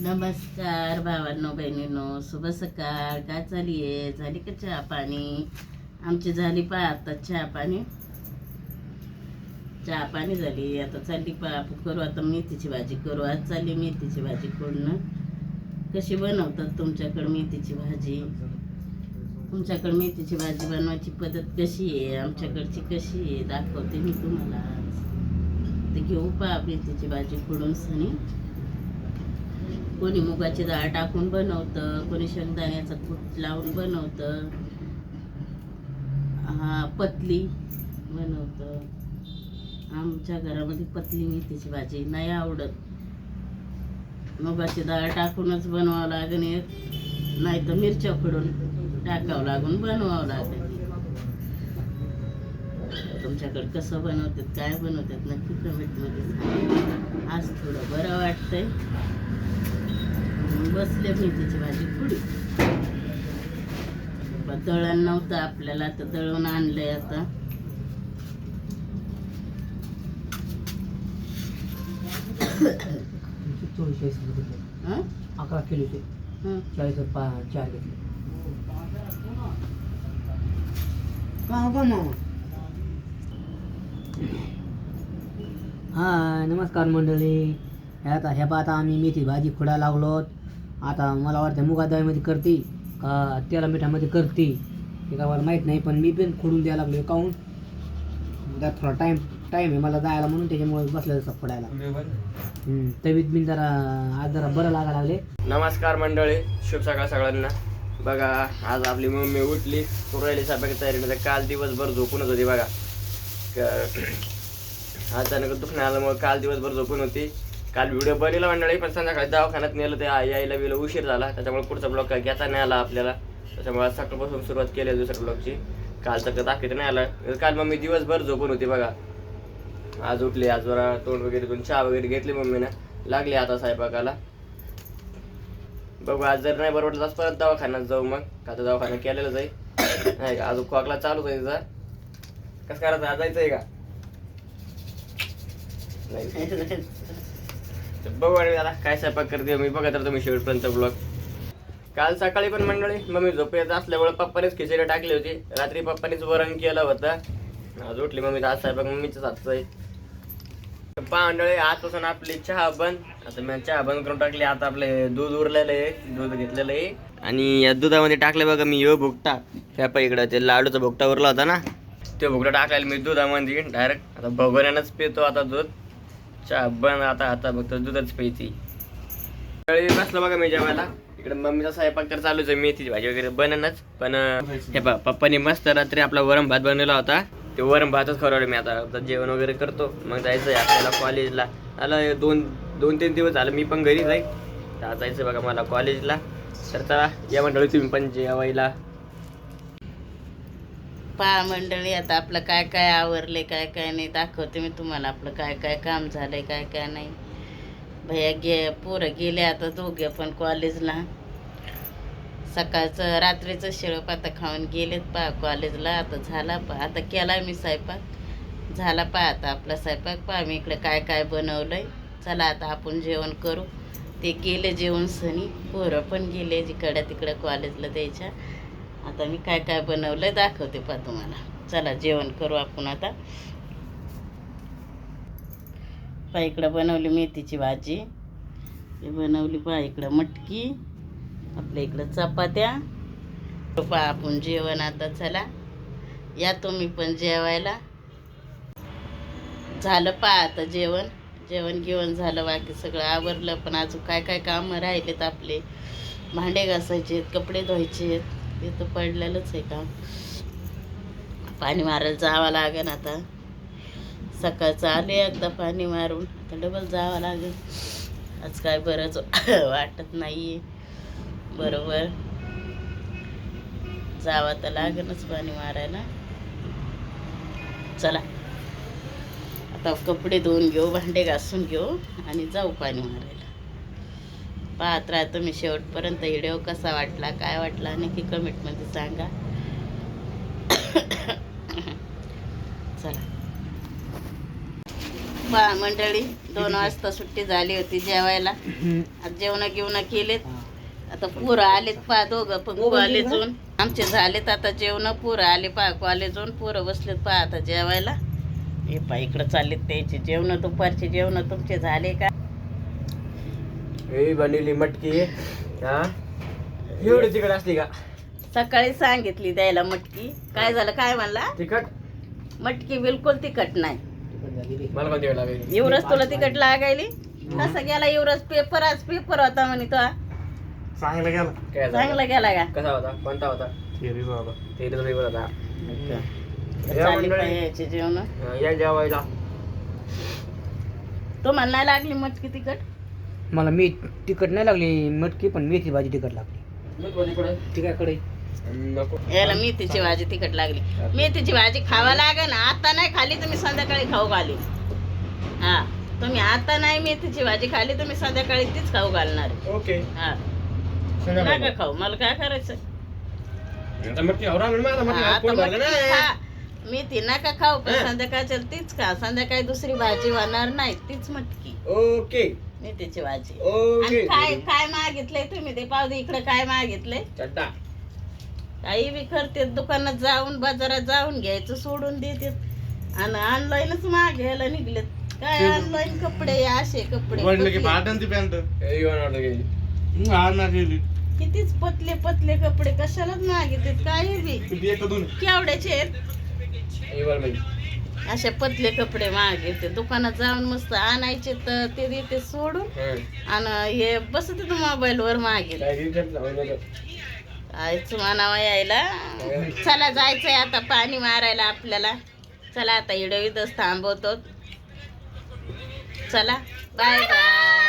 नमस्कार भावांनो बहिणींनो, शुभ सकाळ. काय चालली आहे? झाली का चहा पाणी? आमची झाली पा आता चहा पाणी झाली. आता चालली पा आपण करू आता मेथीची भाजी करू. आज चालली मेथीची भाजी करणं. कशी बनवतात तुमच्याकडे मेथीची भाजी? तुमच्याकडे मेथीची भाजी बनवायची पद्धत कशी आहे? आमच्याकडची कशी आहे दाखवते मी तुम्हाला आज. ते घेऊ पा मेथीची भाजी फोडून सनी. कोणी मुगाची डाळ टाकून बनवतं, कोणी शेंगदाण्याचा कूट लावून बनवतं, पतली बनवतं. आमच्या घरामध्ये पतली मेथीची भाजी नाही आवडत. मुगाची डाळ टाकूनच बनवावं लागेल, नाही तर मिरच्या फोडून टाकावं लागून बनवावं लागेल. तुमच्याकडे कसं बनवतात, काय बनवतात नक्की कमेंटमध्ये सांगा. आज थोडं बरं वाटतंय, बसले मेथीची भाजी पुडी. दळण नव्हतं आपल्याला तर दळून आणलंय आता. ₹40 11 किलोचे 40 घेतले. हा नमस्कार मंडळी. आता आम्ही मेथी भाजी खुडा लागलो. आता मला वाटतं मुगा डाळीमध्ये करते का तेला मिठामध्ये करते हे का मला माहीत नाही, पण मी पण खोडून द्यायला लागलो. काहून त्यात थोडा टाईम आहे मला जायला, म्हणून त्याच्यामुळे बसलं तसं फोडायला. तवीत बिन आज जरा बरं लागायला लागले. नमस्कार मंडळी, शुभ सकाळ सगळ्यांना. बघा आज आपली मम्मी उठली, राहिली स्वयंपाकाची तयारीमध्ये. काल दिवसभर झोपूनच होती बघा. अचानक दुखणं आल्यामुळे काल दिवसभर झोपून होती. काल व्हिडिओ बनवला मंडळी, पण संध्याकाळी दवाखान्यात नेलं, ते यायला वेळेला उशीर झाला, त्याच्यामुळे पुढचा ब्लॉग काय घेता नाही आला आपल्याला. त्याच्यामुळे सकाळपासून सुरुवात केली दुसऱ्या ब्लॉगची. कालचा तर दाखवता नाही आला. काल मम्मी दिवसभर झोपून होती बघा. आज उठली, आज जरा तोंड वगैरे धुवून चहा वगैरे घेतली मम्मीनं, लागली आता स्वयंपाकाला. बघू आज जर नाही बरोबर आज परत दवाखान्यात जाऊ. मग आता दवाखाना केलेलं जाईल नाही का, अजून खोकला चालूच आहे तिचा. कसं करायचं, आज जायचं आहे का? नाही बघू आणि आता काय स्वयंपाक करते मी. बघा तर तुम्ही शेवटपर्यंत ब्लॉग. काल सकाळी पण मंडळी मम्मी झोपेत असल्यामुळे पप्पानेच खिचडी टाकली होती. रात्री पप्पानेच वरण केलं होतं. आज उठली मम्मी, आज स्वयंपाक मम्मीच्याच हातचा आहे. मंडळी आजपासून आपली चहा बंद. आता मी चहा बंद करून टाकली. आता आपले दूध उरलेलं आहे, दूध घेतलेलं आहे आणि या दुधामध्ये टाकले बघा मी भुकटा. त्या इकडं ते लाडूचा भुकटा उरला होता ना, ते भुकटा टाकायला मी दुधामध्ये डायरेक्ट. आता भगोऱ्यानंच पितो आता दूध. चहा बंद आता फक्त दूधच प्यायची. बसलं बघा मी जेवायला. इकडे मम्मीचा स्वयंपाक तर चालूच आहे, मेथीची भाजी वगैरे बनणच. पण हे पप्पानी मस्त रात्री आपला वरण भात बनवला होता. ते वरण भातच खरवलं मी. आता जेवण वगैरे करतो, मग जायचं आहे आपल्याला कॉलेजला. आला 2-3 दिवस झालं मी पण घरी जाईल. तर जायचं बघा मला कॉलेजला. तर चला या मंडळी तुम्ही पण जेवायला. पहा मंडळी, आता आपलं काय काय आवरले, काय काय नाही दाखवते मी तुम्हाला. आपलं काय काय काम झालंय, काय काय नाही. भैया पोरं गेले आता दोघे पण कॉलेजला. सकाळचं रात्रीचं शिळप आता खाऊन गेलेत पहा कॉलेजला. आता झाला पहा, आता केला मी स्वयंपाक, झाला पहा आता आपला स्वयंपाक. पहा मी इकडे काय काय बनवलंय. चला आता आपण जेवण करू. ते गेले जेवण सनी, पोरं पण गेले जिकडं तिकडं कॉलेजला द्यायच्या. आता मी काय काय बनवलंय दाखवते पहा तुम्हाला. चला जेवण करू आपण आता. पहा इकडं बनवली मेथीची भाजी, हे बनवली पहा इकडं मटकी, आपल्या इकडं चपात्या. पहा आपण जेवण आता. चला या तुम्ही पण जेवायला. झालं पहा आता जेवण घेऊन झालं, बाकी सगळं आवरलं. पण अजून काय काय कामं राहिलेत आपले. भांडे घासायचे, कपडे धुवायचे, ते तर पडलेलंच आहे काम. पाणी मारायला जावं लागेल आता. सकाळचं आले एकदा पाणी मारून, आता डबल जावं लागेल. आज काय बरंच वाटत नाही आहे. बरोबर जावं तर लागेलच पाणी मारायला. चला आता कपडे धुवून घेऊ, भांडे घासून घेऊ आणि जाऊ पाणी मारायला. पाहत राहा तुम्ही शेवटपर्यंत. व्हिडिओ कसा वाटला, काय वाटला नक्की कमेंटमध्ये सांगा. चला मंडळी 2 वाजता सुट्टी झाली होती जेवायला. आज जेवण घेऊन केलेत. आता पोरं आलेत पा दोघं पण कॉलेजून आमचे झालेत आता जेवण. पोरं आले पा कॉलेजून. पोरं बसलेत पा आता जेवायला. हे पा इकडं चाललेत त्याचे जेवण. दुपारचे जेवण तुमचे झाले का? हे बनवली मटकी. हा एवढी तिकड असली का? सकाळी सांगितली द्यायला मटकी. काय झालं काय म्हणला? तिखट मटकी बिलकुल तिखट नाही. मला पण तिखट लागेल. एवढंच तुला तिखट लागायली? कसा गेला एवढंच पेपर? आज पेपर होता म्हणे तो. चांगलं गेलं. काय झालं? चांगला गेला का? कसा होता? कोणता होता? थिअरी बाबा. ते पेपर होता. चालली पाहिजे जेवण. या जेवायला. तो म्हणला लागली मटकी तिखट. मला तिखट नाही लागली मटकी, पण मेथी भाजी तिखट लागली. ती काय कडे नको. याला मेथीची भाजी तिखट लागली. मेथीची भाजी खावा लागे ना. आता नाही खाली तुम्ही संध्याकाळी खाऊ घाली. हा तुम्ही आता नाही मेथीची भाजी खाली तुम्ही संध्याकाळी तीच खाऊ घालणार. ओके. हा नका खाऊ. मला काय करायचं? आता मटकी आवरा म्हणून मला मटकी आता पोट भरलं मटकी ना. खा. मेथी नका खाऊ पण संध्याकाळच्या तीच खा. संध्याकाळी दुसरी भाजी होणार नाही. तीच मटकी ओके मेथीची भाजी. ओके. आणि काय काय मागितलंय तुम्ही ते पाहू दे इकडे. काय मागितलंय? चट्टा. काही बी करते. दुकानात जाऊन बाजारात जाऊन घ्यायचं सोडून देतात आणि ऑनलाईनच मागायला निघलेत. काय ऑनलाईन कपडे असे कपडे वडलं की पतले. पाटण ती पॅन्ट हे घेऊन ऑर्डर केली. आणणार गेली. कितीच पतले पतले कपडे कशालाच मागितलेत. काही बी किती एक दोन. केवढ्याचे आहेत? हे वर बाई. असे पतले कपडे मागितले. दुकानात जाऊन मस्त आणायचे तर ते देते सोडून आणि हे बसत मोबाईल वर मागेल. काय रिटर्न लावलं. आयच म्हणावा यायला. चला जायचंय आता पाणी मारायला आपल्याला. चला आता इडवीतच थांबवतो. चला बाय बाय.